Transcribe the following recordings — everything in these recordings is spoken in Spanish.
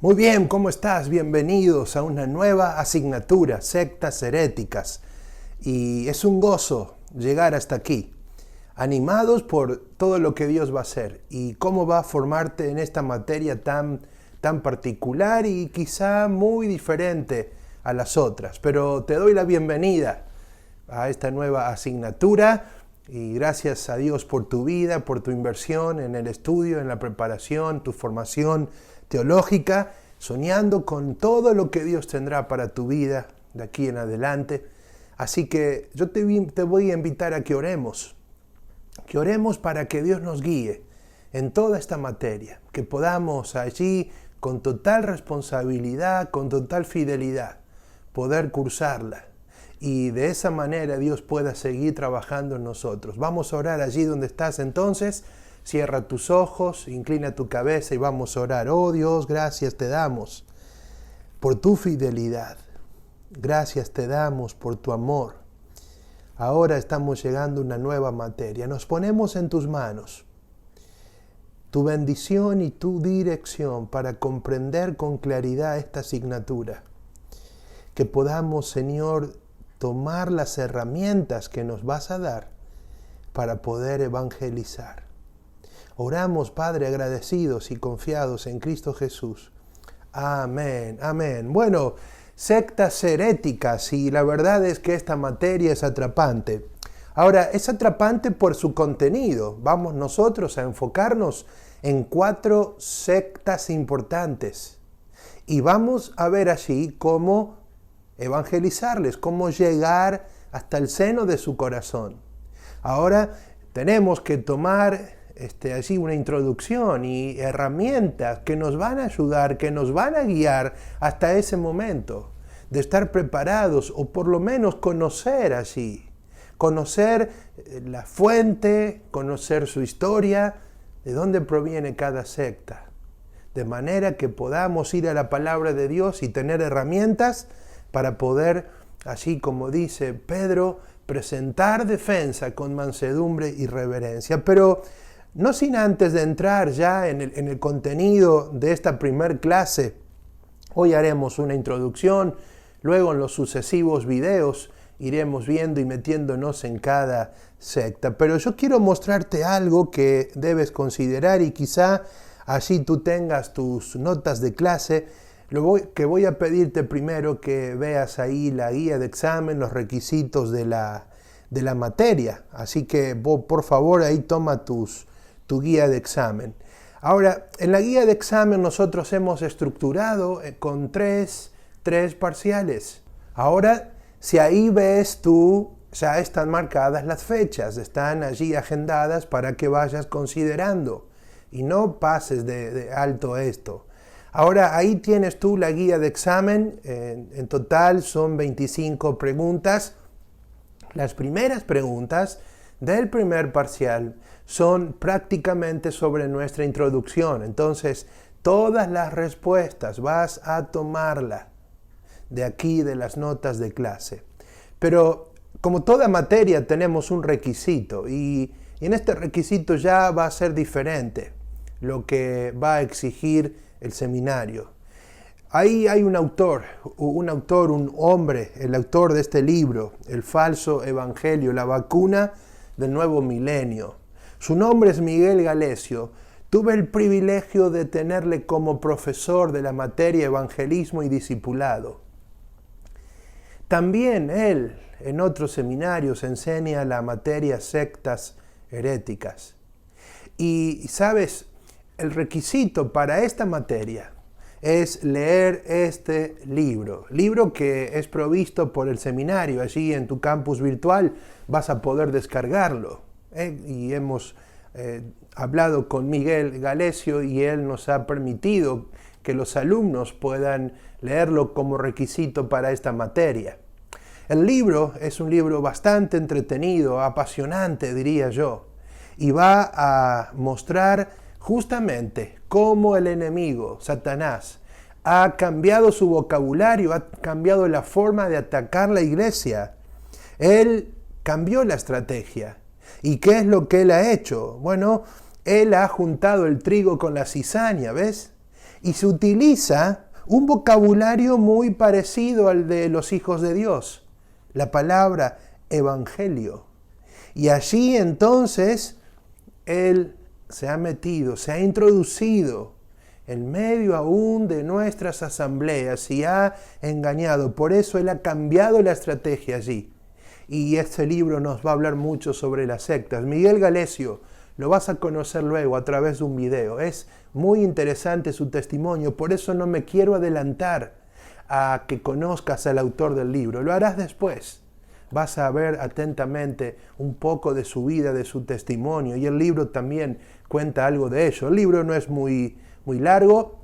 Muy bien, ¿cómo estás? Bienvenidos a una nueva asignatura, sectas heréticas. Y es un gozo llegar hasta aquí, animados por todo lo que Dios va a hacer y cómo va a formarte en esta materia tan particular y quizá muy diferente a las otras. Pero te doy la bienvenida a esta nueva asignatura y gracias a Dios por tu vida, por tu inversión en el estudio, en la preparación, tu formación teológica, soñando con todo lo que Dios tendrá para tu vida de aquí en adelante. Así que yo te voy a invitar a que oremos para que Dios nos guíe en toda esta materia, que podamos allí con total responsabilidad, con total fidelidad, poder cursarla. Y de esa manera Dios pueda seguir trabajando en nosotros. Vamos a orar allí donde estás entonces. Cierra tus ojos, inclina tu cabeza y vamos a orar. Oh Dios, gracias te damos por tu fidelidad. Gracias te damos por tu amor. Ahora estamos llegando a una nueva materia. Nos ponemos en tus manos. Tu bendición y tu dirección para comprender con claridad esta asignatura. Que podamos, Señor, tomar las herramientas que nos vas a dar para poder evangelizar. Oramos, Padre, agradecidos y confiados en Cristo Jesús. Amén, amén. Bueno, sectas heréticas, y la verdad es que esta materia es atrapante. Ahora, es atrapante por su contenido. Vamos nosotros a enfocarnos en 4 sectas importantes. Y vamos a ver allí cómo evangelizarles, cómo llegar hasta el seno de su corazón. Ahora, tenemos que tomar allí una introducción y herramientas que nos van a ayudar, que nos van a guiar hasta ese momento, de estar preparados o por lo menos conocer allí, conocer la fuente, conocer su historia, de dónde proviene cada secta, de manera que podamos ir a la palabra de Dios y tener herramientas para poder, así como dice Pedro, presentar defensa con mansedumbre y reverencia. Pero no sin antes de entrar ya en el contenido de esta primer clase, hoy haremos una introducción, luego en los sucesivos videos iremos viendo y metiéndonos en cada secta. Pero yo quiero mostrarte algo que debes considerar y quizá así tú tengas tus notas de clase. Que voy a pedirte primero que veas ahí la guía de examen, los requisitos de la materia. Así que vos, por favor, ahí toma tu guía de examen. Ahora, en la guía de examen nosotros hemos estructurado con tres parciales. Ahora, si ahí ves tú, ya están marcadas las fechas, están allí agendadas para que vayas considerando y no pases de alto esto. Ahora, ahí tienes tú la guía de examen. En total son 25 preguntas. Las primeras preguntas del primer parcial son prácticamente sobre nuestra introducción. Entonces, todas las respuestas vas a tomarla de aquí, de las notas de clase. Pero, como toda materia, tenemos un requisito. Y en este requisito ya va a ser diferente lo que va a exigir el seminario. Ahí hay un autor, un hombre, el autor de este libro, El falso evangelio, la vacuna del nuevo milenio. Su nombre es Miguel Galesio. Tuve el privilegio de tenerle como profesor de la materia evangelismo y discipulado. También él, en otros seminarios, enseña la materia sectas heréticas. Y, ¿sabes? El requisito para esta materia es leer este libro que es provisto por el seminario. Allí en tu campus virtual vas a poder descargarlo. Y hemos hablado con Miguel Galesio y él nos ha permitido que los alumnos puedan leerlo como requisito para esta materia. El libro es un libro bastante entretenido, apasionante, diría yo, y va a mostrar justamente cómo el enemigo, Satanás, ha cambiado su vocabulario, ha cambiado la forma de atacar la iglesia. Él cambió la estrategia. ¿Y qué es lo que él ha hecho? Bueno, él ha juntado el trigo con la cizaña, ¿ves? Y se utiliza un vocabulario muy parecido al de los hijos de Dios, la palabra evangelio. Y allí entonces Él se ha metido, se ha introducido en medio aún de nuestras asambleas y ha engañado. Por eso Él ha cambiado la estrategia allí. Y este libro nos va a hablar mucho sobre las sectas. Miguel Galesio, lo vas a conocer luego a través de un video. Es muy interesante su testimonio, por eso no me quiero adelantar a que conozcas al autor del libro. Lo harás después. Vas a ver atentamente un poco de su vida, de su testimonio, y el libro también cuenta algo de ello. El libro no es muy largo,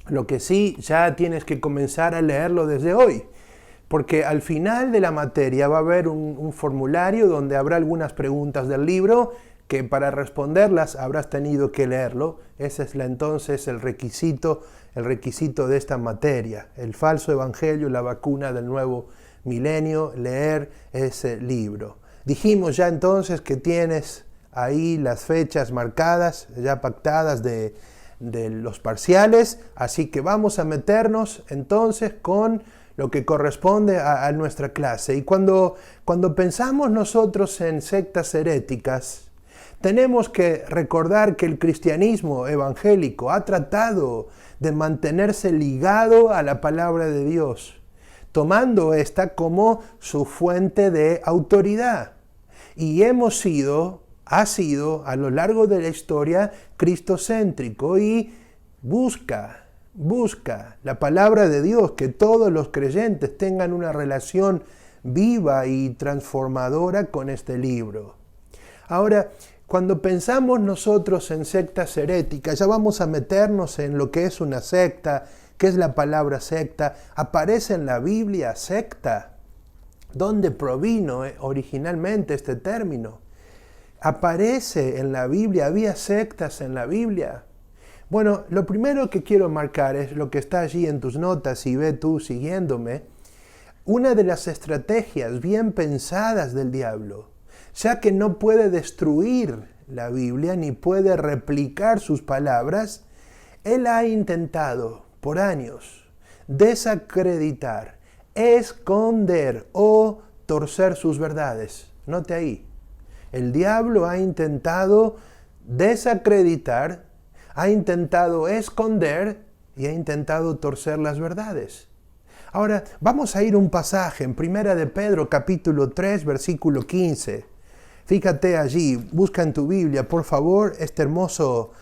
lo que sí, ya tienes que comenzar a leerlo desde hoy, porque al final de la materia va a haber un formulario donde habrá algunas preguntas del libro que para responderlas habrás tenido que leerlo. Ese es entonces el requisito de esta materia. El falso evangelio, la vacuna del nuevo milenio, leer ese libro. Dijimos ya entonces que tienes ahí las fechas marcadas, ya pactadas de los parciales, así que vamos a meternos entonces con lo que corresponde a nuestra clase. Y cuando pensamos nosotros en sectas heréticas, tenemos que recordar que el cristianismo evangélico ha tratado de mantenerse ligado a la palabra de Dios, tomando esta como su fuente de autoridad. Y ha sido a lo largo de la historia cristocéntrico y busca la palabra de Dios, que todos los creyentes tengan una relación viva y transformadora con este libro. Ahora, cuando pensamos nosotros en sectas heréticas, ya vamos a meternos en lo que es una secta, qué es la palabra secta. ¿Aparece en la Biblia secta? ¿Dónde provino originalmente este término? ¿Aparece en la Biblia? ¿Había sectas en la Biblia? Bueno, lo primero que quiero marcar es lo que está allí en tus notas y ve tú siguiéndome. Una de las estrategias bien pensadas del diablo, ya que no puede destruir la Biblia ni puede replicar sus palabras, él ha intentado por años desacreditar, esconder o torcer sus verdades. Note ahí, el diablo ha intentado desacreditar, ha intentado esconder y ha intentado torcer las verdades. Ahora, vamos a ir a un pasaje en 1 de Pedro, capítulo 3, versículo 15. Fíjate allí, busca en tu Biblia, por favor, este hermoso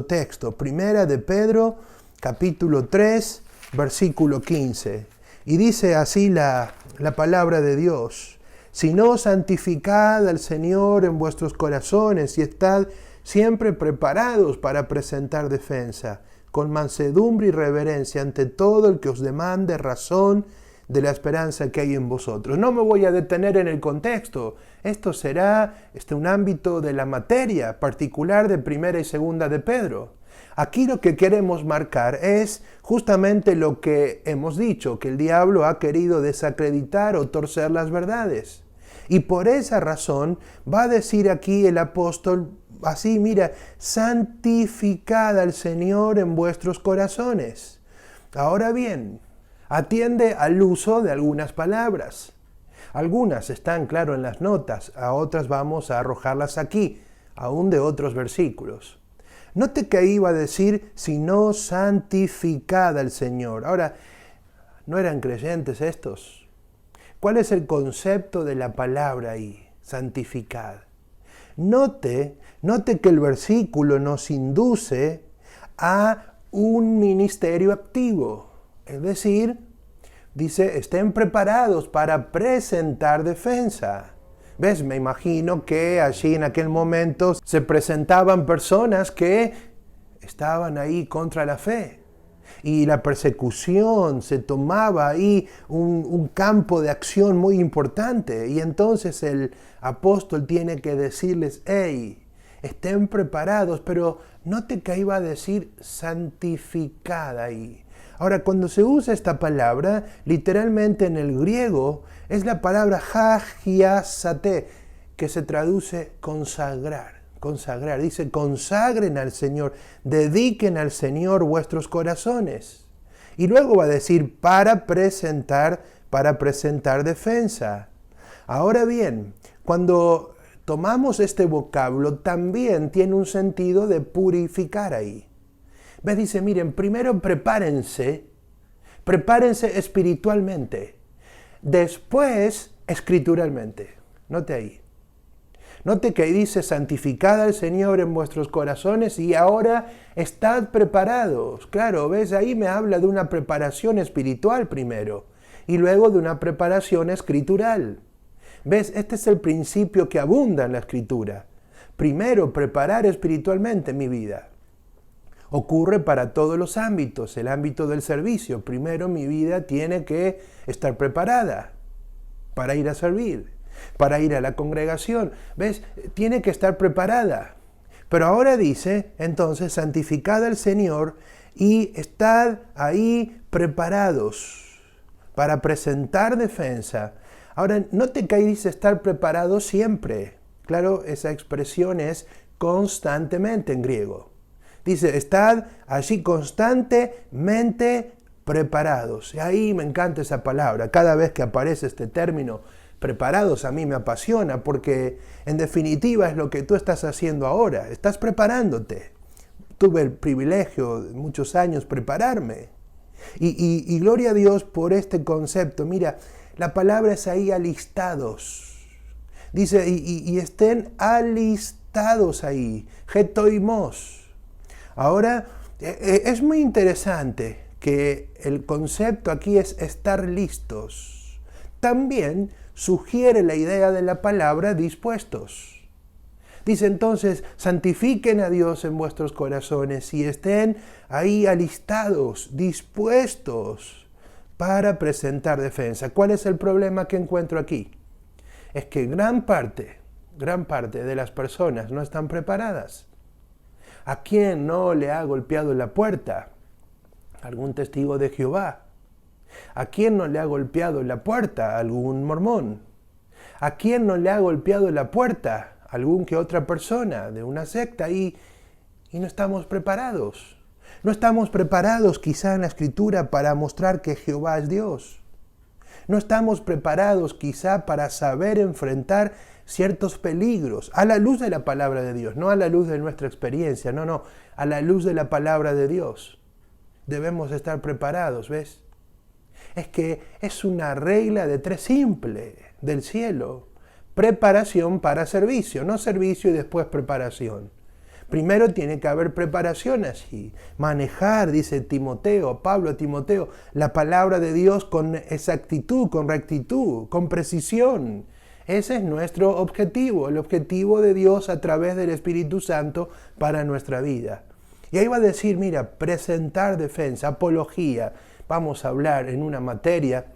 texto. 1 de Pedro, capítulo 3, versículo 15. Y dice así la palabra de Dios: sino santificad al Señor en vuestros corazones y estad siempre preparados para presentar defensa, con mansedumbre y reverencia ante todo el que os demande razón de la esperanza que hay en vosotros. No me voy a detener en el contexto. Esto será un ámbito de la materia particular de 1 y 2 de Pedro. Aquí lo que queremos marcar es justamente lo que hemos dicho, que el diablo ha querido desacreditar o torcer las verdades. Y por esa razón va a decir aquí el apóstol así, mira, santificad al Señor en vuestros corazones. Ahora bien, atiende al uso de algunas palabras. Algunas están, claro, en las notas, a otras vamos a arrojarlas aquí, aún de otros versículos. Note que ahí va a decir, sino santificad al Señor. Ahora, ¿no eran creyentes estos? ¿Cuál es el concepto de la palabra ahí? Santificad. Note que el versículo nos induce a un ministerio activo. Es decir, dice, estén preparados para presentar defensa. ¿Ves? Me imagino que allí en aquel momento se presentaban personas que estaban ahí contra la fe. Y la persecución se tomaba ahí un campo de acción muy importante. Y entonces el apóstol tiene que decirles, hey, estén preparados, pero note que ahí va a decir santificad ahí. Ahora, cuando se usa esta palabra, literalmente en el griego, es la palabra hagiasate, que se traduce consagrar. Consagrar. Dice, consagren al Señor, dediquen al Señor vuestros corazones. Y luego va a decir, para presentar defensa. Ahora bien, cuando tomamos este vocablo, también tiene un sentido de purificar ahí. ¿Ves? Dice, miren, primero prepárense espiritualmente, después escrituralmente. Note ahí. Note que ahí dice, santificad al Señor en vuestros corazones y ahora estad preparados. Claro, ¿ves? Ahí me habla de una preparación espiritual primero y luego de una preparación escritural. ¿Ves? Este es el principio que abunda en la Escritura. Primero, preparar espiritualmente mi vida. Ocurre para todos los ámbitos, el ámbito del servicio. Primero mi vida tiene que estar preparada para ir a servir, para ir a la congregación. ¿Ves? Tiene que estar preparada. Pero ahora dice, entonces, santificad al Señor y estad ahí preparados para presentar defensa. Ahora, note que ahí dice estar preparado siempre. Claro, esa expresión es constantemente en griego. Dice, estad allí constantemente preparados. Y ahí me encanta esa palabra. Cada vez que aparece este término, preparados, a mí me apasiona porque en definitiva es lo que tú estás haciendo ahora. Estás preparándote. Tuve el privilegio de muchos años prepararme. Y gloria a Dios por este concepto. Mira, la palabra es ahí alistados. Dice, y estén alistados ahí. Getoimos. Ahora, es muy interesante que el concepto aquí es estar listos. También sugiere la idea de la palabra dispuestos. Dice entonces, santifiquen a Dios en vuestros corazones y estén ahí alistados, dispuestos para presentar defensa. ¿Cuál es el problema que encuentro aquí? Es que gran parte de las personas no están preparadas. ¿A quién no le ha golpeado la puerta? ¿Algún testigo de Jehová? ¿A quién no le ha golpeado la puerta? ¿Algún mormón? ¿A quién no le ha golpeado la puerta? ¿Algún que otra persona de una secta? Y no estamos preparados. No estamos preparados quizá en la Escritura para mostrar que Jehová es Dios. No estamos preparados quizá para saber enfrentar ciertos peligros a la luz de la palabra de Dios, no a la luz de nuestra experiencia, no, a la luz de la palabra de Dios. Debemos estar preparados, ¿ves? Es que es una regla de tres simple del cielo. Preparación para servicio, no servicio y después preparación. Primero tiene que haber preparación allí. Manejar, dice Timoteo, Pablo a Timoteo, la palabra de Dios con exactitud, con rectitud, con precisión. Ese es nuestro objetivo, el objetivo de Dios a través del Espíritu Santo para nuestra vida. Y ahí va a decir, mira, presentar defensa, apología. Vamos a hablar en una materia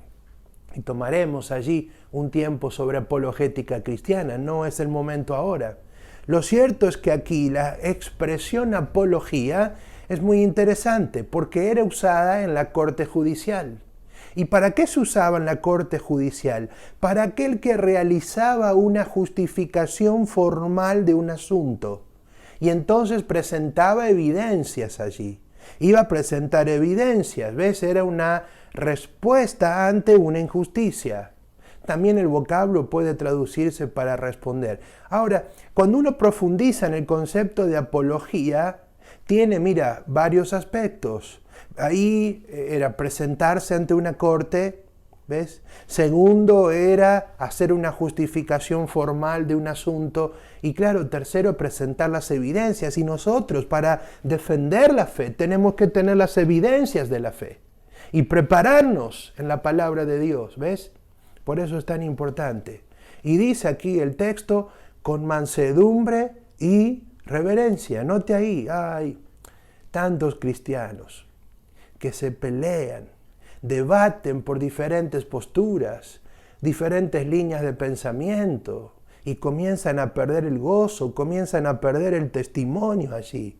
y tomaremos allí un tiempo sobre apologética cristiana. No es el momento ahora. Lo cierto es que aquí la expresión apología es muy interesante porque era usada en la corte judicial. ¿Y para qué se usaba en la corte judicial? Para aquel que realizaba una justificación formal de un asunto. Y entonces presentaba evidencias allí. Iba a presentar evidencias, ¿ves? Era una respuesta ante una injusticia. También el vocablo puede traducirse para responder. Ahora, cuando uno profundiza en el concepto de apología, tiene, mira, varios aspectos. Ahí era presentarse ante una corte, ¿ves? Segundo era hacer una justificación formal de un asunto. Y claro, tercero, presentar las evidencias. Y nosotros, para defender la fe, tenemos que tener las evidencias de la fe. Y prepararnos en la palabra de Dios, ¿ves? Por eso es tan importante. Y dice aquí el texto, con mansedumbre y reverencia. Note ahí, hay tantos cristianos que se pelean, debaten por diferentes posturas, diferentes líneas de pensamiento y comienzan a perder el gozo, comienzan a perder el testimonio allí.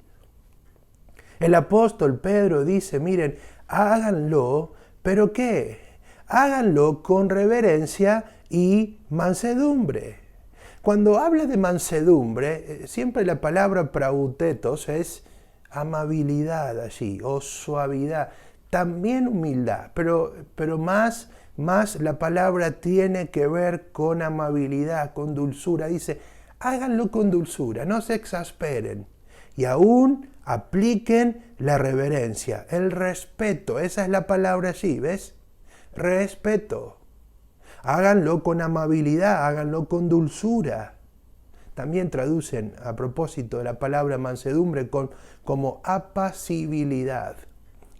El apóstol Pedro dice, miren, háganlo, ¿pero qué? Háganlo con reverencia y mansedumbre. Cuando habla de mansedumbre, siempre la palabra prautetos es amabilidad allí, o suavidad, también humildad, pero más la palabra tiene que ver con amabilidad, con dulzura. Dice, háganlo con dulzura, no se exasperen y aún apliquen la reverencia, el respeto, esa es la palabra allí, ¿ves? Respeto. Háganlo con amabilidad, háganlo con dulzura. También traducen, a propósito de la palabra mansedumbre, como apacibilidad.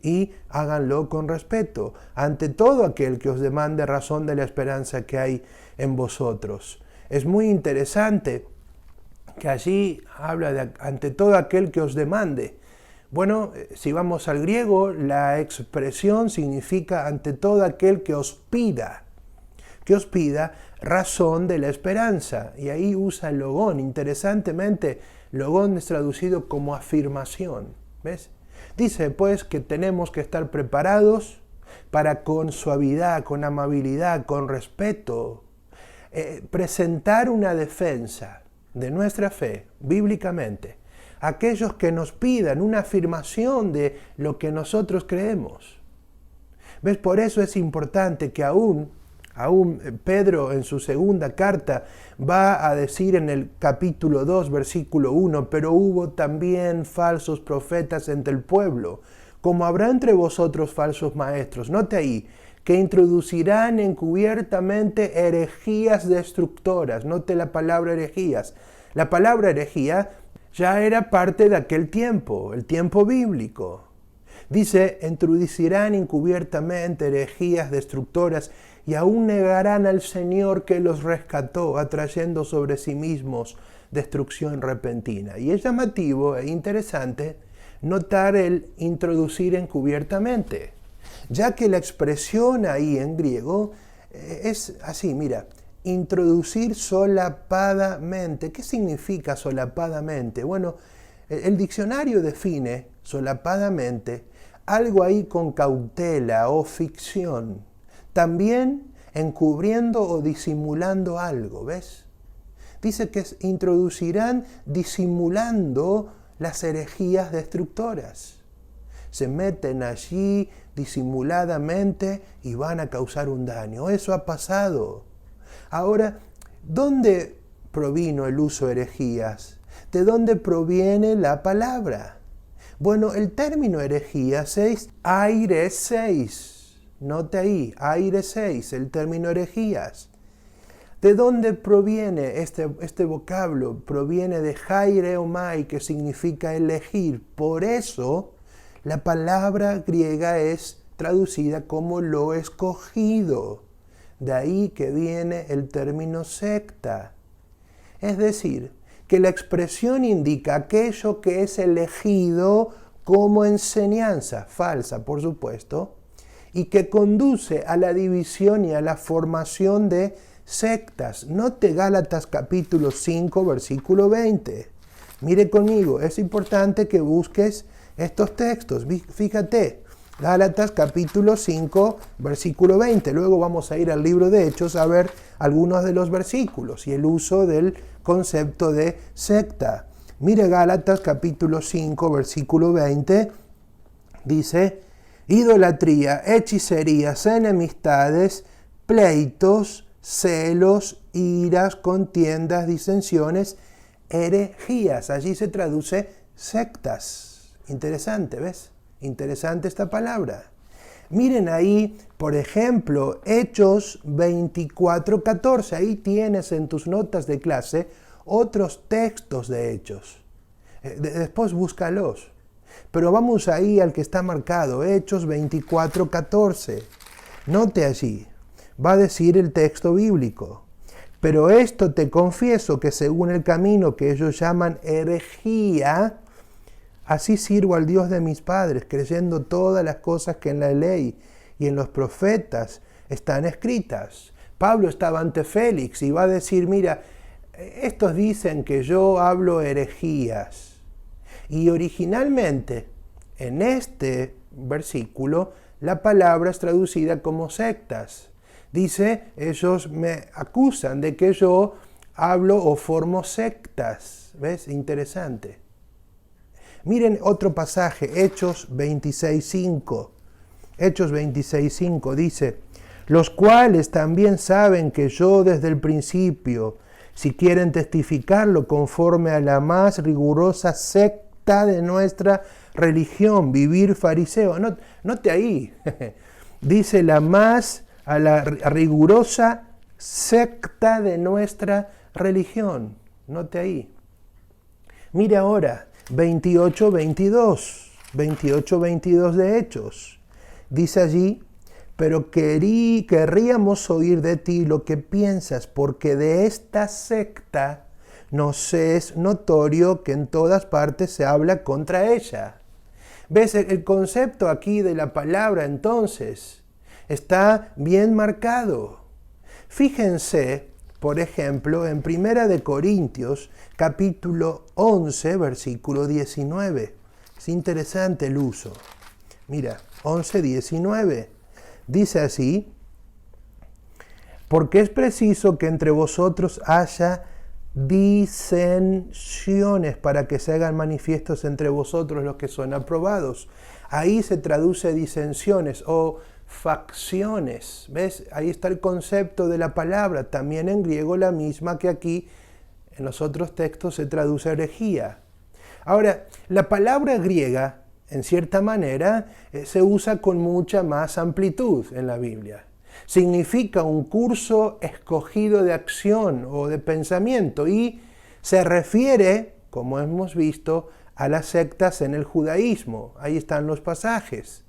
Y háganlo con respeto ante todo aquel que os demande razón de la esperanza que hay en vosotros. Es muy interesante que allí habla de ante todo aquel que os demande. Bueno, si vamos al griego, la expresión significa ante todo aquel que os pida razón de la esperanza. Y ahí usa el logón. Interesantemente, logón es traducido como afirmación. ¿Ves? Dice pues que tenemos que estar preparados para con suavidad, con amabilidad, con respeto, presentar una defensa de nuestra fe bíblicamente a aquellos que nos pidan una afirmación de lo que nosotros creemos. ¿Ves? Por eso es importante que aún Pedro en su segunda carta va a decir en el capítulo 2, versículo 1, pero hubo también falsos profetas entre el pueblo, como habrá entre vosotros falsos maestros. Note ahí, que introducirán encubiertamente herejías destructoras. Note la palabra herejías. La palabra herejía ya era parte de aquel tiempo, el tiempo bíblico. Dice, introducirán encubiertamente herejías destructoras y aún negarán al Señor que los rescató, atrayendo sobre sí mismos destrucción repentina. Y es llamativo e interesante notar el introducir encubiertamente, ya que la expresión ahí en griego es así, mira, introducir solapadamente. ¿Qué significa solapadamente? Bueno, el diccionario define solapadamente algo ahí con cautela o ficción. También encubriendo o disimulando algo, ¿ves? Dice que introducirán disimulando las herejías destructoras. Se meten allí disimuladamente y van a causar un daño. Eso ha pasado. Ahora, ¿dónde provino el uso de herejías? ¿De dónde proviene la palabra? Bueno, el término herejías es aireseis. Note ahí, aireseis, el término herejías. ¿De dónde proviene este vocablo? Proviene de haireomai, que significa elegir. Por eso, la palabra griega es traducida como lo escogido. De ahí que viene el término secta. Es decir, que la expresión indica aquello que es elegido como enseñanza, falsa por supuesto, y que conduce a la división y a la formación de sectas. Note Gálatas capítulo 5, versículo 20. Mire conmigo, es importante que busques estos textos. Fíjate, Gálatas capítulo 5, versículo 20. Luego vamos a ir al libro de Hechos a ver algunos de los versículos y el uso del concepto de secta. Mire Gálatas capítulo 5, versículo 20. Dice, idolatría, hechicerías, enemistades, pleitos, celos, iras, contiendas, disensiones, herejías. Allí se traduce sectas. Interesante, ¿ves? Interesante esta palabra. Miren ahí, por ejemplo, Hechos 24:14. Ahí tienes en tus notas de clase otros textos de Hechos. Después búscalos. Pero vamos ahí al que está marcado, Hechos 24:14. Note allí, va a decir el texto bíblico. Pero esto te confieso que según el camino que ellos llaman herejía, así sirvo al Dios de mis padres, creyendo todas las cosas que en la ley y en los profetas están escritas. Pablo estaba ante Félix y va a decir, mira, estos dicen que yo hablo herejías. Y originalmente, en este versículo, la palabra es traducida como sectas. Dice, ellos me acusan de que yo hablo o formo sectas. ¿Ves? Interesante. Miren otro pasaje, Hechos 26:5. Hechos 26:5 dice: los cuales también saben que yo desde el principio, si quieren testificarlo conforme a la más rigurosa secta de nuestra religión, vivir fariseo. Note ahí, dice la más a la rigurosa secta de nuestra religión. Note ahí. Mire ahora, 28:22 de Hechos. Dice allí: pero querríamos oír de ti lo que piensas, porque de esta secta nos es notorio que en todas partes se habla contra ella. ¿Ves? El concepto aquí de la palabra entonces está bien marcado. Fíjense, por ejemplo, en 1 Corintios, capítulo 11, versículo 19. Es interesante el uso. Mira, 11:19. Dice así: porque es preciso que entre vosotros haya disensiones para que se hagan manifiestos entre vosotros los que son aprobados. Ahí se traduce disensiones o facciones. ¿Ves? Ahí está el concepto de la palabra, también en griego la misma que aquí en los otros textos se traduce herejía. Ahora, la palabra griega, en cierta manera, se usa con mucha más amplitud en la Biblia. Significa un curso escogido de acción o de pensamiento y se refiere, como hemos visto, a las sectas en el judaísmo. Ahí están los pasajes.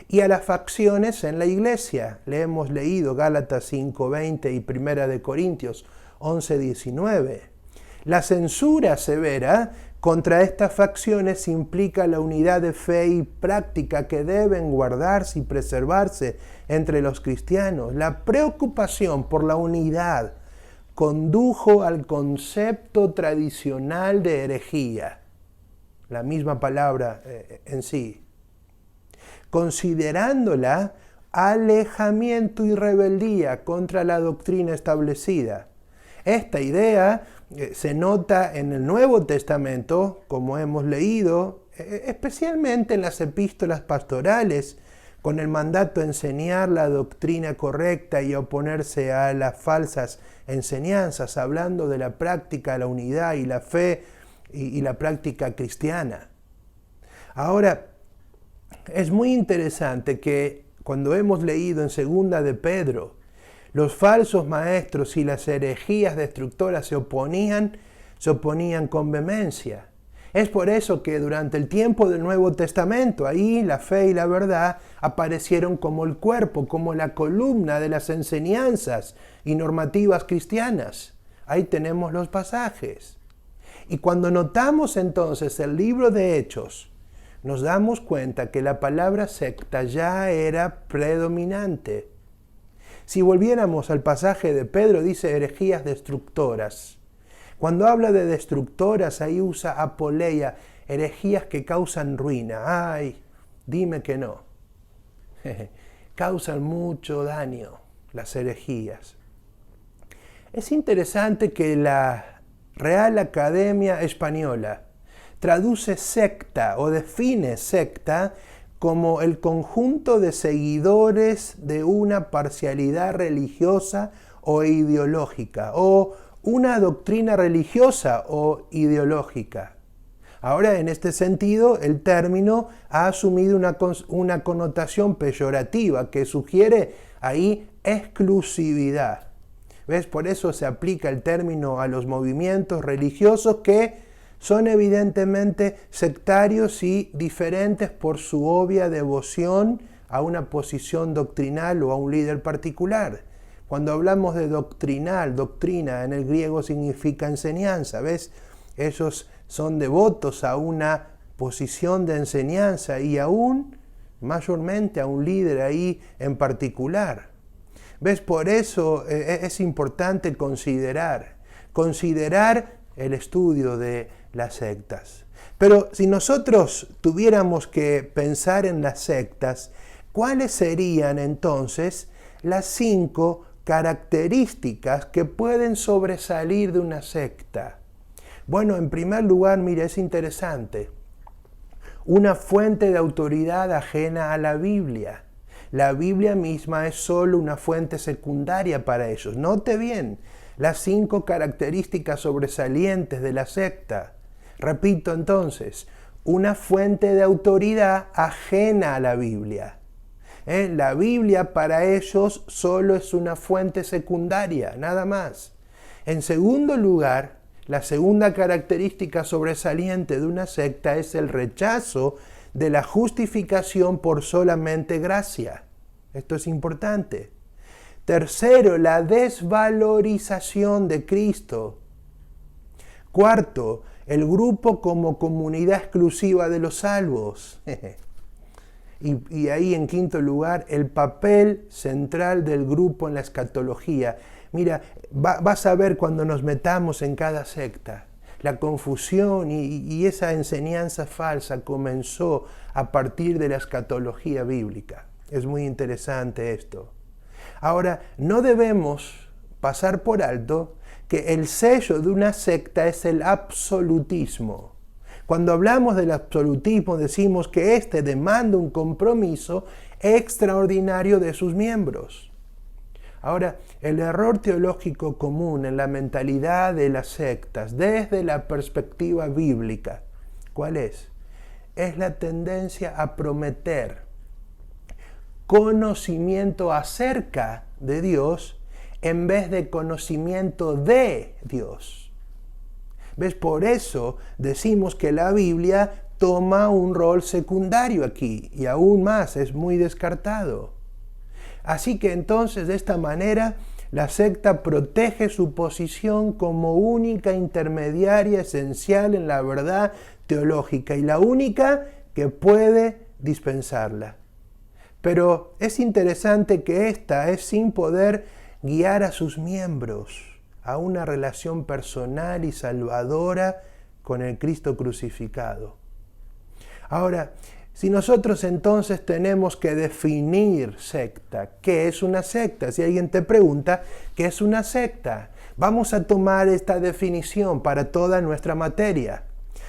Y a las facciones en la iglesia. Le hemos leído Gálatas 5:20 y 1 Corintios 11:19. La censura severa contra estas facciones implica la unidad de fe y práctica que deben guardarse y preservarse entre los cristianos. La preocupación por la unidad condujo al concepto tradicional de herejía, la misma palabra en sí, considerándola alejamiento y rebeldía contra la doctrina establecida. Esta idea se nota en el Nuevo Testamento, como hemos leído, especialmente en las epístolas pastorales, con el mandato de enseñar la doctrina correcta y oponerse a las falsas enseñanzas, hablando de la práctica, la unidad y la fe y la práctica cristiana. Ahora, es muy interesante que cuando hemos leído en 2 de Pedro, los falsos maestros y las herejías destructoras se oponían con vehemencia. Es por eso que durante el tiempo del Nuevo Testamento, ahí la fe y la verdad aparecieron como el cuerpo, como la columna de las enseñanzas y normativas cristianas. Ahí tenemos los pasajes. Y cuando notamos entonces el libro de Hechos, nos damos cuenta que la palabra secta ya era predominante. Si volviéramos al pasaje de Pedro, dice herejías destructoras. Cuando habla de destructoras, ahí usa apoleia, herejías que causan ruina. Ay, dime que no. Causan mucho daño las herejías. Es interesante que la Real Academia Española traduce secta o define secta como el conjunto de seguidores de una parcialidad religiosa o ideológica, o una doctrina religiosa o ideológica. Ahora, en este sentido, el término ha asumido una connotación peyorativa que sugiere ahí exclusividad. ¿Ves? Por eso se aplica el término a los movimientos religiosos que son evidentemente sectarios y diferentes por su obvia devoción a una posición doctrinal o a un líder particular. Cuando hablamos de doctrinal, doctrina en el griego significa enseñanza, ¿ves? Ellos son devotos a una posición de enseñanza y aún mayormente a un líder ahí en particular. ¿Ves? Por eso es importante considerar el estudio de las sectas. Pero si nosotros tuviéramos que pensar en las sectas, ¿cuáles serían entonces las 5 características que pueden sobresalir de una secta. Bueno, en primer lugar, mire, es interesante. Una fuente de autoridad ajena a la Biblia. La Biblia misma es solo una fuente secundaria para ellos. Note bien las 5 características sobresalientes de la secta. Repito entonces, una fuente de autoridad ajena a la Biblia. La Biblia para ellos solo es una fuente secundaria, nada más. En segundo lugar, la segunda característica sobresaliente de una secta es el rechazo de la justificación por solamente gracia. Esto es importante. Tercero, la desvalorización de Cristo. Cuarto, el grupo como comunidad exclusiva de los salvos. Y ahí en quinto lugar, el papel central del grupo en la escatología. Mira, vas a ver cuando nos metamos en cada secta. La confusión y esa enseñanza falsa comenzó a partir de la escatología bíblica. Es muy interesante esto. Ahora, no debemos pasar por alto que el sello de una secta es el absolutismo. Cuando hablamos del absolutismo decimos que éste demanda un compromiso extraordinario de sus miembros. Ahora, el error teológico común en la mentalidad de las sectas desde la perspectiva bíblica, ¿cuál es? Es la tendencia a prometer conocimiento acerca de Dios en vez de conocimiento de Dios. ¿Ves? Por eso decimos que la Biblia toma un rol secundario aquí y aún más es muy descartado. Así que entonces de esta manera la secta protege su posición como única intermediaria esencial en la verdad teológica y la única que puede dispensarla. Pero es interesante que esta es sin poder guiar a sus miembros a una relación personal y salvadora con el Cristo crucificado. Ahora, si nosotros entonces tenemos que definir secta, ¿qué es una secta? Si alguien te pregunta, ¿qué es una secta? Vamos a tomar esta definición para toda nuestra materia.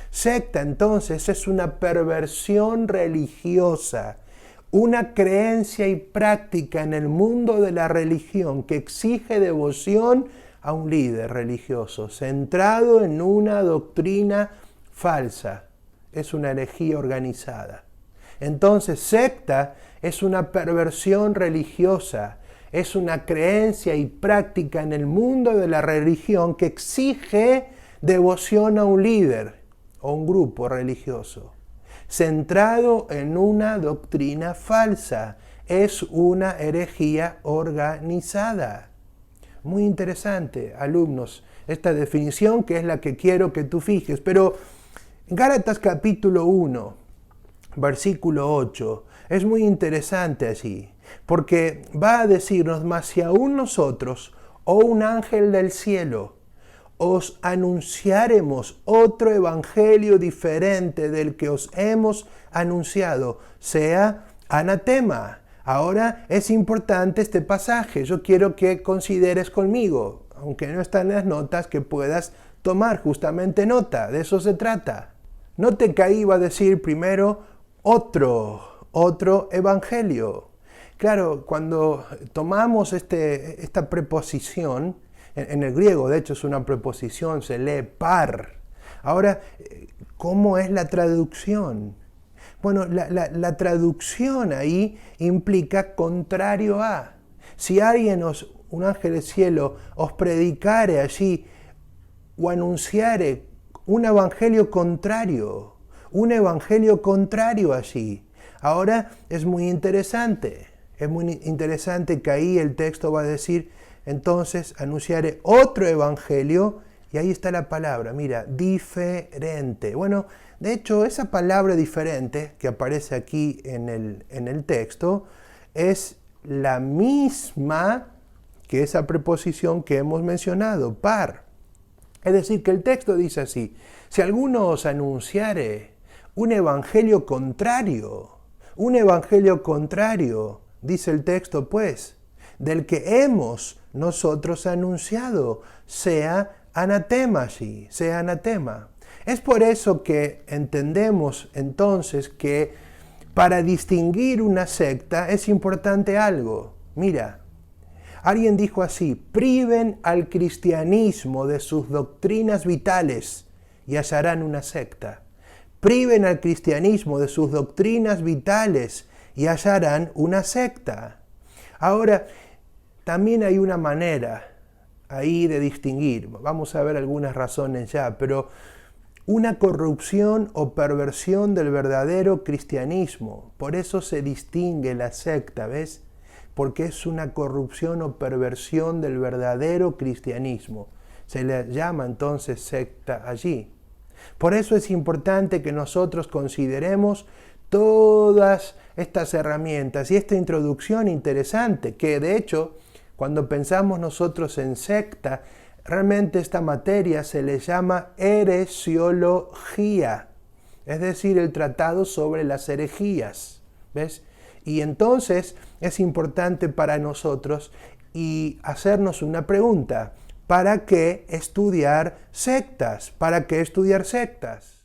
Secta entonces es una perversión religiosa, una creencia y práctica en el mundo de la religión que exige devoción a un líder religioso, centrado en una doctrina falsa. Es una herejía organizada. Entonces, secta es una perversión religiosa, es una creencia y práctica en el mundo de la religión que exige devoción a un líder o un grupo religioso, centrado en una doctrina falsa. Es una herejía organizada. Muy interesante, alumnos, esta definición que es la que quiero que tú fijes. Pero Gálatas capítulo 1, versículo 8, es muy interesante allí, porque va a decirnos, mas si aún nosotros, o un ángel del cielo, os anunciaremos otro evangelio diferente del que os hemos anunciado, sea anatema. Ahora es importante este pasaje, yo quiero que consideres conmigo, aunque no está en las notas, que puedas tomar justamente nota, de eso se trata. Note que ahí va a decir primero otro evangelio. Claro, cuando tomamos esta preposición, en el griego de hecho es una preposición, se lee par. Ahora, ¿cómo es la traducción? Bueno, la traducción ahí implica contrario a. Si alguien un ángel del cielo, os predicare allí o anunciare un evangelio contrario allí. Ahora es muy interesante que ahí el texto va a decir, entonces anunciaré otro evangelio, y ahí está la palabra, mira, diferente. Bueno, de hecho, esa palabra diferente que aparece aquí en el texto es la misma que esa preposición que hemos mencionado, par. Es decir, que el texto dice así, si alguno os anunciare un evangelio contrario, dice el texto pues, del que hemos nosotros anunciado, sea anatema allí, sea anatema. Es por eso que entendemos entonces que para distinguir una secta es importante algo. Mira, alguien dijo así: priven al cristianismo de sus doctrinas vitales y hallarán una secta. Priven al cristianismo de sus doctrinas vitales y hallarán una secta. Ahora, también hay una manera ahí de distinguir. Vamos a ver algunas razones ya, pero una corrupción o perversión del verdadero cristianismo. Por eso se distingue la secta, ¿ves? Porque es una corrupción o perversión del verdadero cristianismo. Se le llama entonces secta allí. Por eso es importante que nosotros consideremos todas estas herramientas y esta introducción interesante, que de hecho, cuando pensamos nosotros en secta, realmente esta materia se le llama heresiología, es decir, el tratado sobre las herejías, ¿ves? Y entonces es importante para nosotros y hacernos una pregunta: ¿para qué estudiar sectas? ¿Para qué estudiar sectas?